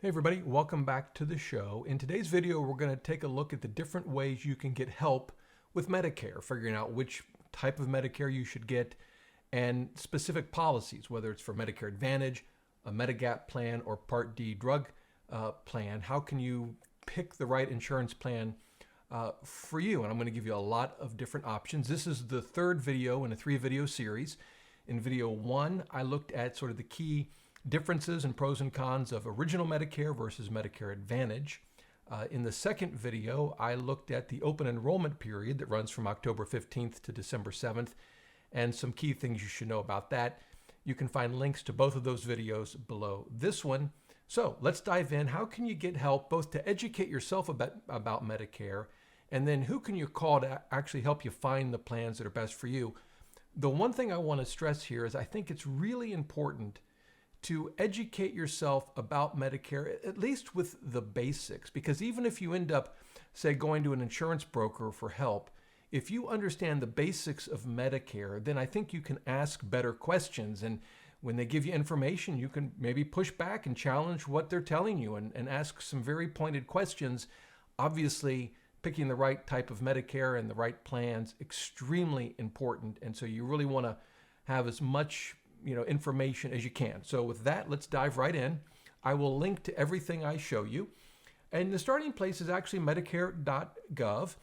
Hey everybody, welcome back to the show. In today's video, we're going to take a look at the different ways you can get help with Medicare, figuring out which type of Medicare you should get and specific policies, whether it's for Medicare Advantage, a Medigap plan, or Part D drug plan. How can you pick the right insurance plan for you? And I'm going to give you a lot of different options. This is the third video in a 3-video series. In video 1, I looked at sort of the key differences and pros and cons of original Medicare versus Medicare Advantage. In the second video, I looked at the open enrollment period that runs from October 15th to December 7th and some key things you should know about that. You can find links to both of those videos below this one. So let's dive in. How can you get help both to educate yourself about Medicare, and then who can you call to actually help you find the plans that are best for you? The one thing I want to stress here is I think it's really important to educate yourself about Medicare, at least with the basics, because even if you end up, say, going to an insurance broker for help, if you understand the basics of Medicare, then I think you can ask better questions. And when they give you information, you can maybe push back and challenge what they're telling you and ask some very pointed questions. Obviously, picking the right type of Medicare and the right plans, extremely important. And so you really want to have as much information as you can. So with that, let's dive right in. I will link to everything I show you. And the starting place is actually medicare.gov,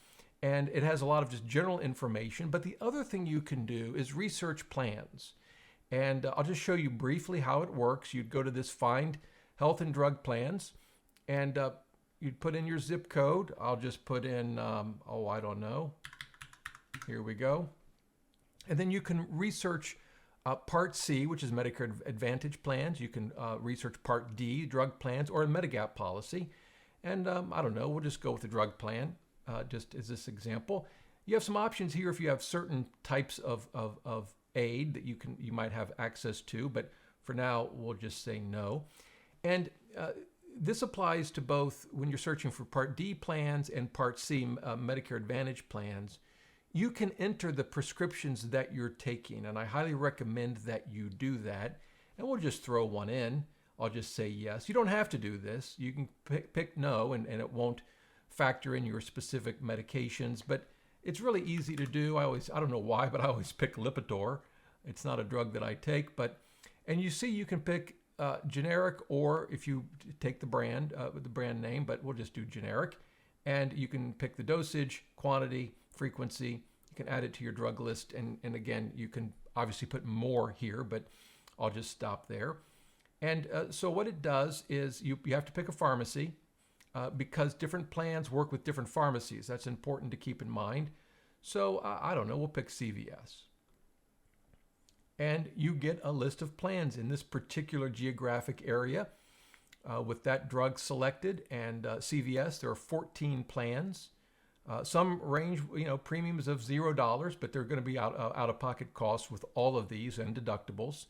and it has a lot of just general information. But the other thing you can do is research plans. And I'll just show you briefly how it works. You'd go to this Find Health and Drug Plans, and you'd put in your zip code. I'll just put in, I don't know. Here we go. And then you can research Part C, which is Medicare Advantage plans. You can research Part D, drug plans, or a Medigap policy. And I don't know, we'll just go with the drug plan, just as this example. You have some options here if you have certain types of aid that you might have access to, but for now, we'll just say no. And this applies to both when you're searching for Part D plans and Part C, Medicare Advantage plans. You can enter the prescriptions that you're taking, and I highly recommend that you do that. And we'll just throw one in. I'll just say yes. You don't have to do this. You can pick no, and it won't factor in your specific medications, but it's really easy to do. I don't know why, but I always pick Lipitor. It's not a drug that I take, and you see you can pick generic, or if you take the brand name, but we'll just do generic. And you can pick the dosage, quantity, frequency. You can add it to your drug list. And again, you can obviously put more here, but I'll just stop there. And so what it does is you have to pick a pharmacy because different plans work with different pharmacies. That's important to keep in mind. So I don't know, we'll pick CVS. And you get a list of plans in this particular geographic area. With that drug selected and CVS, there are 14 plans. Some range, premiums of $0, but they're going to be out-of-pocket costs with all of these and deductibles.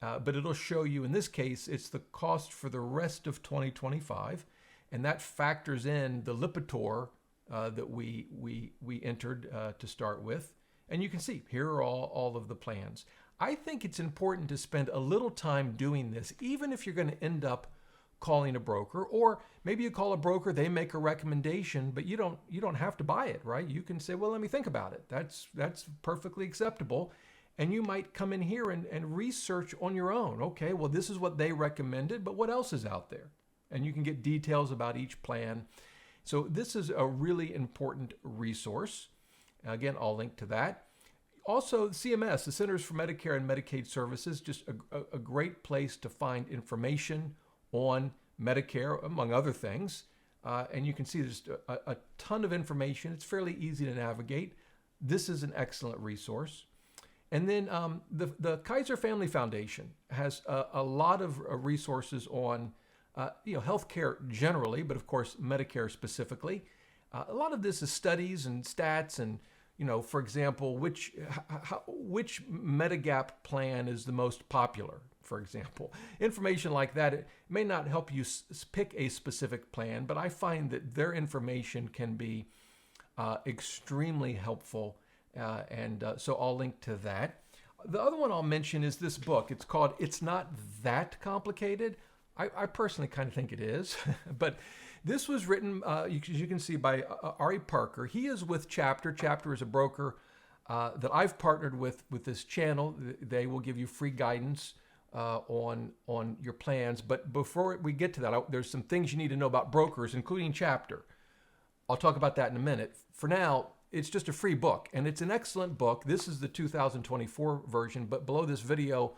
But it'll show you, in this case, it's the cost for the rest of 2025, and that factors in the Lipitor that we entered to start with. And you can see, here are all of the plans. I think it's important to spend a little time doing this, even if you're going to end up calling a broker, or maybe you call a broker, they make a recommendation, but you don't have to buy it, right? You can say, well, let me think about it. That's perfectly acceptable. And you might come in here and research on your own. Okay, well, this is what they recommended, but what else is out there? And you can get details about each plan. So this is a really important resource. Again, I'll link to that. Also, CMS, the Centers for Medicare and Medicaid Services, just a great place to find information on Medicare, among other things. And you can see there's a ton of information. It's fairly easy to navigate. This is an excellent resource. And then the Kaiser Family Foundation has a lot of resources on healthcare generally, but of course Medicare specifically. A lot of this is studies and stats and for example, which Medigap plan is the most popular, for example. Information like that, it may not help you pick a specific plan, but I find that their information can be extremely helpful, and so I'll link to that. The other one I'll mention is this book. It's called It's Not That Complicated. I personally kind of think it is, but this was written, as you can see, by Ari Parker. He is with Chapter. Chapter is a broker that I've partnered with this channel. They will give you free guidance on your plans. But before we get to that, there's some things you need to know about brokers, including Chapter. I'll talk about that in a minute. For now, it's just a free book, and it's an excellent book. This is the 2024 version, but below this video,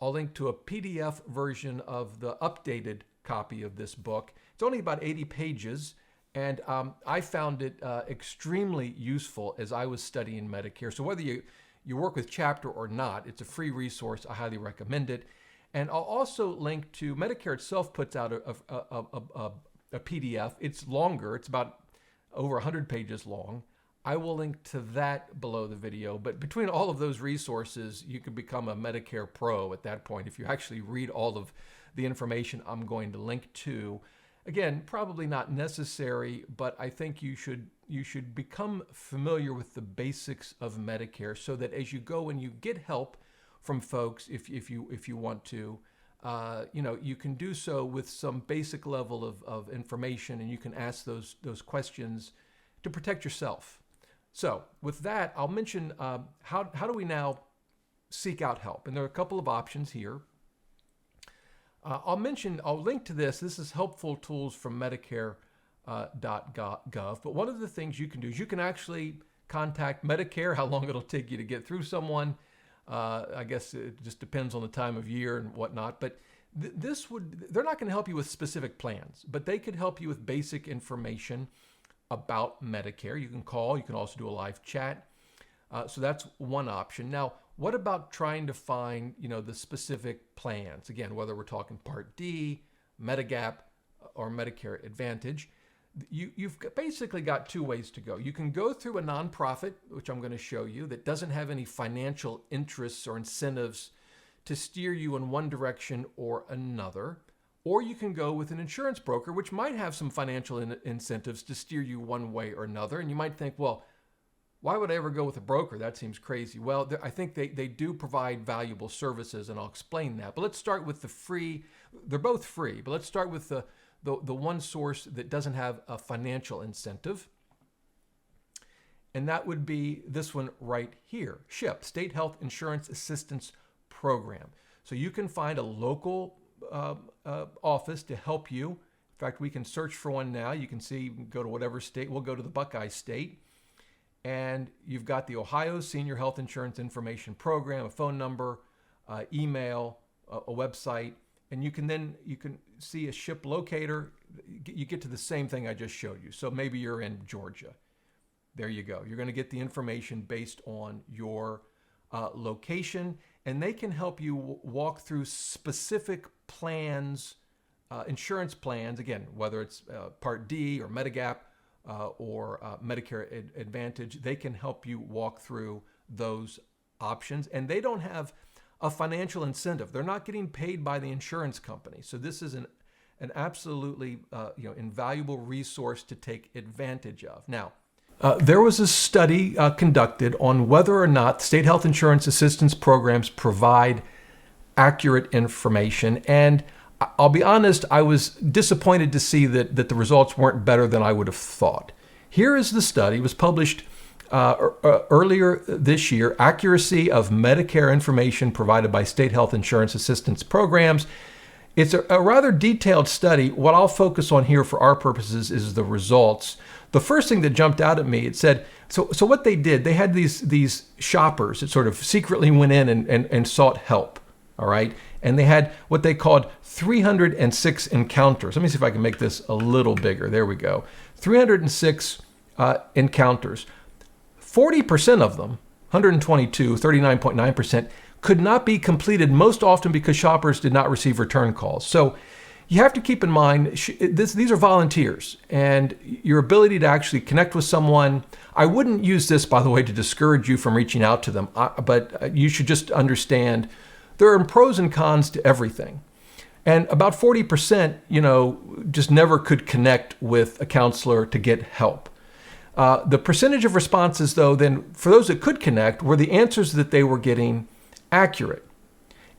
I'll link to a PDF version of the updated copy of this book. It's only about 80 pages, and I found it extremely useful as I was studying Medicare. So whether you work with Chapter or not, it's a free resource. I highly recommend it. And I'll also link to Medicare itself puts out a PDF. It's longer. It's about over 100 pages long. I will link to that below the video. But between all of those resources, you can become a Medicare pro at that point if you actually read all of the information I'm going to link to. Again, probably not necessary, but I think you should become familiar with the basics of Medicare so that as you go and you get help from folks, if you want to, you can do so with some basic level of information, and you can ask those questions to protect yourself. So with that, I'll mention how do we now seek out help? And there are a couple of options here. I'll link to this. This is helpful tools from Medicare.gov. But one of the things you can do is you can actually contact Medicare, how long it'll take you to get through someone. I guess it just depends on the time of year and whatnot. But they're not going to help you with specific plans, but they could help you with basic information about Medicare. You can call, you can also do a live chat. So that's one option. Now, what about trying to find, the specific plans? Again, whether we're talking Part D, Medigap, or Medicare Advantage, you've basically got two ways to go. You can go through a nonprofit, which I'm going to show you, that doesn't have any financial interests or incentives to steer you in one direction or another. Or you can go with an insurance broker, which might have some financial incentives to steer you one way or another. And you might think, well, why would I ever go with a broker? That seems crazy. Well, I think they do provide valuable services, and I'll explain that. But let's start with the free. They're both free, but let's start with the one source that doesn't have a financial incentive. And that would be this one right here, SHIP, State Health Insurance Assistance Program. So you can find a local office to help you. In fact, we can search for one now. You can see, go to whatever state. We'll go to the Buckeye State. And you've got the Ohio Senior Health Insurance Information Program, a phone number, email, a website. And you can see a SHIP locator. You get to the same thing I just showed you. So maybe you're in Georgia. There you go. You're going to get the information based on your location, and they can help you walk through specific plans, insurance plans, again, whether it's Part D or Medigap or Medicare Advantage. They can help you walk through those options, and they don't have a financial incentive. They're not getting paid by the insurance company. So this is an absolutely invaluable resource to take advantage of. Now, there was a study conducted on whether or not state health insurance assistance programs provide accurate information. And I'll be honest, I was disappointed to see that the results weren't better than I would have thought. Here is the study. It was published earlier this year, Accuracy of Medicare Information Provided by State Health Insurance Assistance Programs. It's a rather detailed study. What I'll focus on here for our purposes is the results. The first thing that jumped out at me, it said, so what they did, they had these shoppers that sort of secretly went in and sought help, all right? And they had what they called 306 encounters. Let me see if I can make this a little bigger. There we go. 306 encounters. 40% of them, 122, 39.9%, could not be completed, most often because shoppers did not receive return calls. So you have to keep in mind, these are volunteers, and your ability to actually connect with someone. I wouldn't use this, by the way, to discourage you from reaching out to them, but you should just understand there are pros and cons to everything. And about 40%, just never could connect with a counselor to get help. The percentage of responses, though, then for those that could connect, were the answers that they were getting accurate.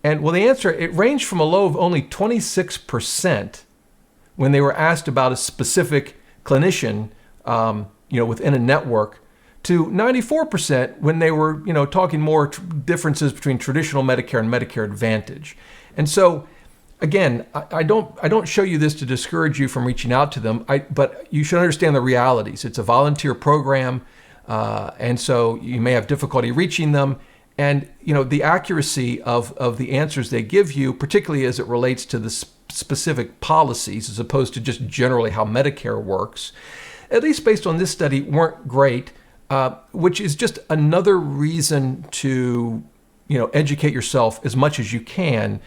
And well, the answer, it ranged from a low of only 26% when they were asked about a specific clinician, within a network, to 94% when they were, talking more differences between traditional Medicare and Medicare Advantage. And so, again, I don't show you this to discourage you from reaching out to them, but you should understand the realities. It's a volunteer program, and so you may have difficulty reaching them. And, the accuracy of the answers they give you, particularly as it relates to the specific policies, as opposed to just generally how Medicare works, at least based on this study, weren't great, which is just another reason to, educate yourself as much as you can,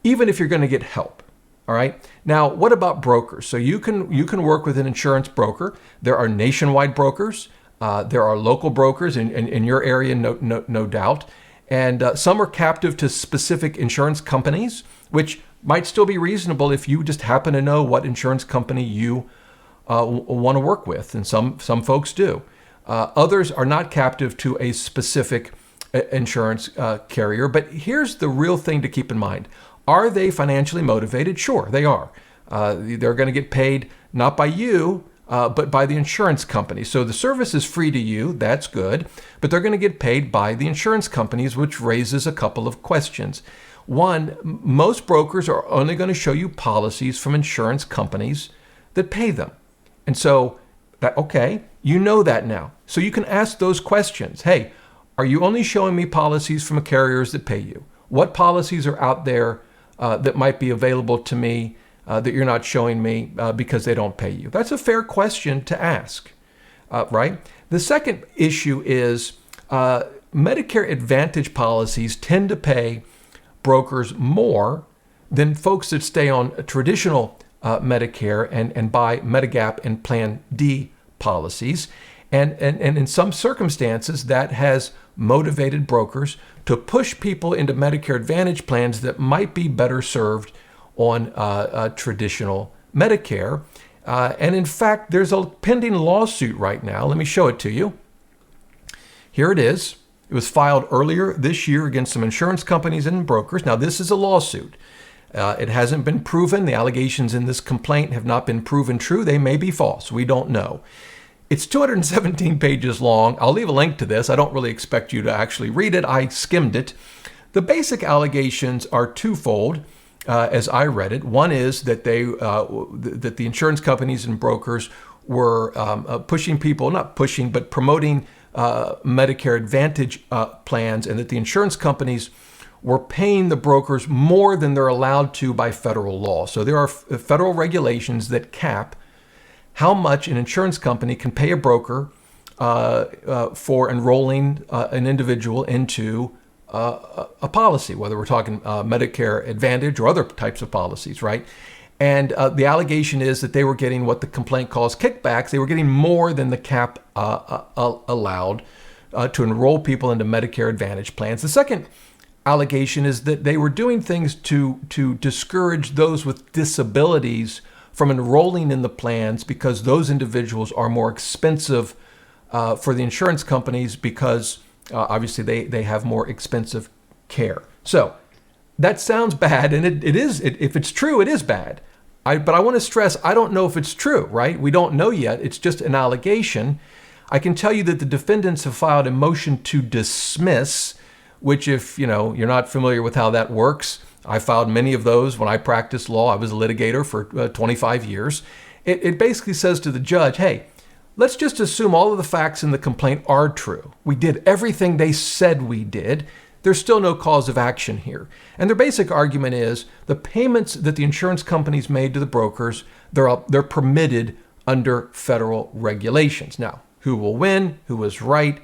even if you're going to get help. All right. Now, what about brokers? So you can work with an insurance broker. There are nationwide brokers. There are local brokers in your area, no doubt. And some are captive to specific insurance companies, which might still be reasonable if you just happen to know what insurance company you want to work with. And some folks do. Others are not captive to a specific insurance carrier. But here's the real thing to keep in mind. Are they financially motivated? Sure, they are. They're going to get paid not by you, but by the insurance company. So the service is free to you. That's good. But they're going to get paid by the insurance companies, which raises a couple of questions. One, most brokers are only going to show you policies from insurance companies that pay them. And so, you know that now. So you can ask those questions. Hey, are you only showing me policies from carriers that pay you? What policies are out there that might be available to me that you're not showing me because they don't pay you? That's a fair question to ask, right? The second issue is Medicare Advantage policies tend to pay brokers more than folks that stay on traditional Medicare and buy Medigap and Plan D policies. And in some circumstances, that has motivated brokers to push people into Medicare Advantage plans that might be better served on traditional Medicare. And in fact, there's a pending lawsuit right now. Let me show it to you. Here it is. It was filed earlier this year against some insurance companies and brokers. Now, this is a lawsuit. It hasn't been proven. The allegations in this complaint have not been proven true. They may be false. We don't know. It's 217 pages long. I'll leave a link to this. I don't really expect you to actually read it. I skimmed it. The basic allegations are twofold, as I read it. One is that that the insurance companies and brokers were pushing people, not pushing, but promoting Medicare Advantage plans, and that the insurance companies were paying the brokers more than they're allowed to by federal law. So there are federal regulations that cap how much an insurance company can pay a broker for enrolling an individual into a policy, whether we're talking Medicare Advantage or other types of policies, right? And the allegation is that they were getting what the complaint calls kickbacks. They were getting more than the cap allowed to enroll people into Medicare Advantage plans. The second allegation is that they were doing things to discourage those with disabilities from enrolling in the plans because those individuals are more expensive for the insurance companies because obviously they have more expensive care. So that sounds bad, and it is. If it's true, it is bad. But I want to stress, I don't know if it's true, right? We don't know yet. It's just an allegation. I can tell you that the defendants have filed a motion to dismiss, which if you're not familiar with how that works, I filed many of those when I practiced law. I was a litigator for 25 years. It basically says to the judge, hey, let's just assume all of the facts in the complaint are true. We did everything they said we did. There's still no cause of action here. And their basic argument is the payments that the insurance companies made to the brokers, they're permitted under federal regulations. Now, who will win? Who is right?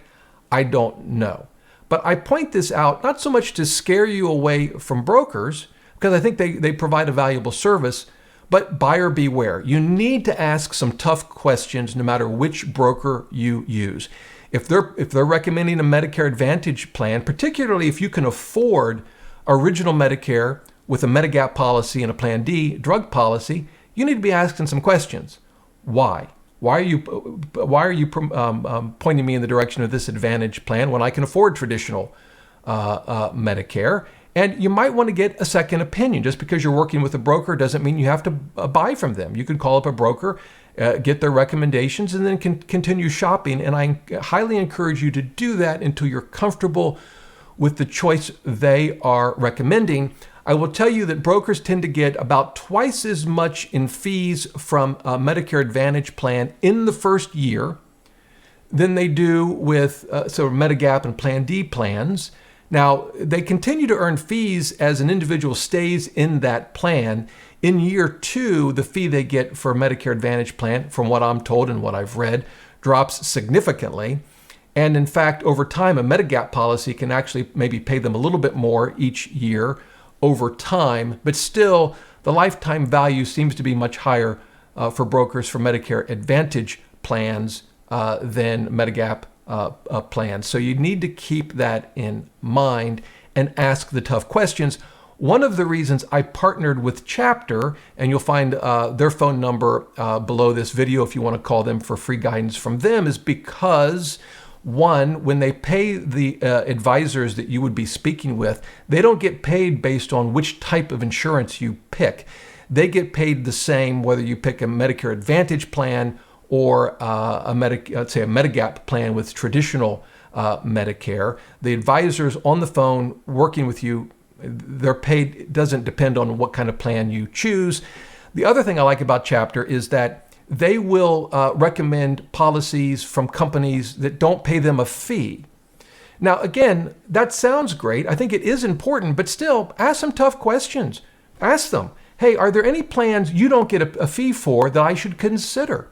I don't know. But I point this out not so much to scare you away from brokers, because I think they provide a valuable service, but buyer beware. You need to ask some tough questions no matter which broker you use. If they're recommending a Medicare Advantage plan, particularly if you can afford original Medicare with a Medigap policy and a Plan D drug policy, you need to be asking some questions. Why? Why are you pointing me in the direction of this Advantage plan when I can afford traditional Medicare? And you might want to get a second opinion. Just because you're working with a broker doesn't mean you have to buy from them. You can call up a broker, get their recommendations, and then continue shopping. And I highly encourage you to do that until you're comfortable with the choice they are recommending. I will tell you that brokers tend to get about twice as much in fees from a Medicare Advantage plan in the first year than they do with Medigap and Plan D plans. Now, they continue to earn fees as an individual stays in that plan. In year 2, the fee they get for a Medicare Advantage plan, from what I'm told and what I've read, drops significantly. And in fact, over time, a Medigap policy can actually maybe pay them a little bit more each year over time, but still the lifetime value seems to be much higher for brokers for Medicare Advantage plans than Medigap plans. So you need to keep that in mind and ask the tough questions. One of the reasons I partnered with Chapter, and you'll find their phone number below this video if you want to call them for free guidance from them, is because one, when they pay the advisors that you would be speaking with, they don't get paid based on which type of insurance you pick. They get paid the same whether you pick a Medicare Advantage plan or let's say a Medigap plan with traditional Medicare. The advisors on the phone working with you, their pay doesn't depend on what kind of plan you choose. The other thing I like about Chapter is that they will recommend policies from companies that don't pay them a fee. Now, again, that sounds great. I think it is important, but still, ask some tough questions. Ask them, hey, are there any plans you don't get a fee for that I should consider?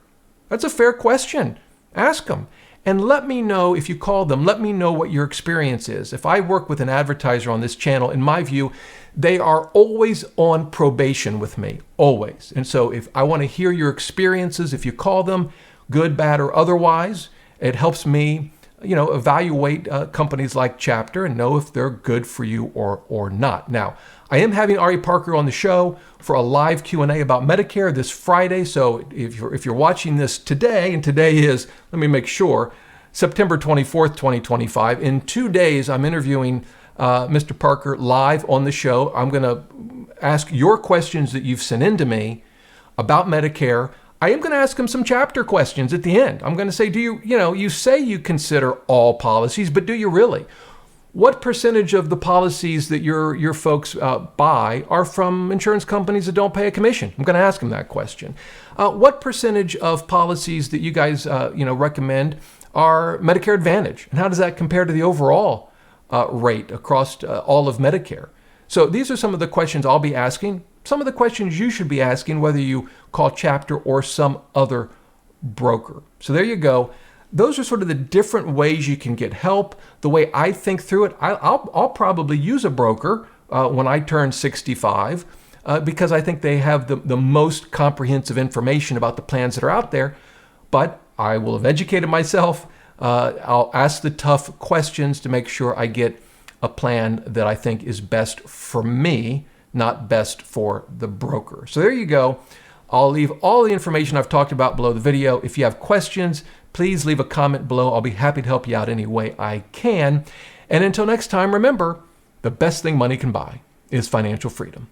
That's a fair question. Ask them. And let me know, if you call them, let me know what your experience is. If I work with an advertiser on this channel, in my view, they are always on probation with me, always. And so if I want to hear your experiences, if you call them, good, bad, or otherwise, it helps me, evaluate companies like Chapter and know if they're good for you or not. Now, I am having Ari Parker on the show for a live Q&A about Medicare this Friday. So if you're watching this today, and today is, let me make sure, September 24th, 2025. In 2 days, I'm interviewing Mr. Parker live on the show. I'm going to ask your questions that you've sent in to me about Medicare. I am going to ask him some Chapter questions at the end. I'm going to say, you say you consider all policies, but do you really? What percentage of the policies that your folks buy are from insurance companies that don't pay a commission? I'm going to ask him that question. What percentage of policies that you guys recommend are Medicare Advantage? And how does that compare to the overall rate across all of Medicare? So these are some of the questions I'll be asking. Some of the questions you should be asking, whether you call Chapter or some other broker. So there you go. Those are sort of the different ways you can get help. The way I think through it, I'll probably use a broker when I turn 65 because I think they have the most comprehensive information about the plans that are out there. But I will have educated myself. I'll ask the tough questions to make sure I get a plan that I think is best for me, not best for the broker. So there you go. I'll leave all the information I've talked about below the video. If you have questions, please leave a comment below. I'll be happy to help you out any way I can. And until next time, remember, the best thing money can buy is financial freedom.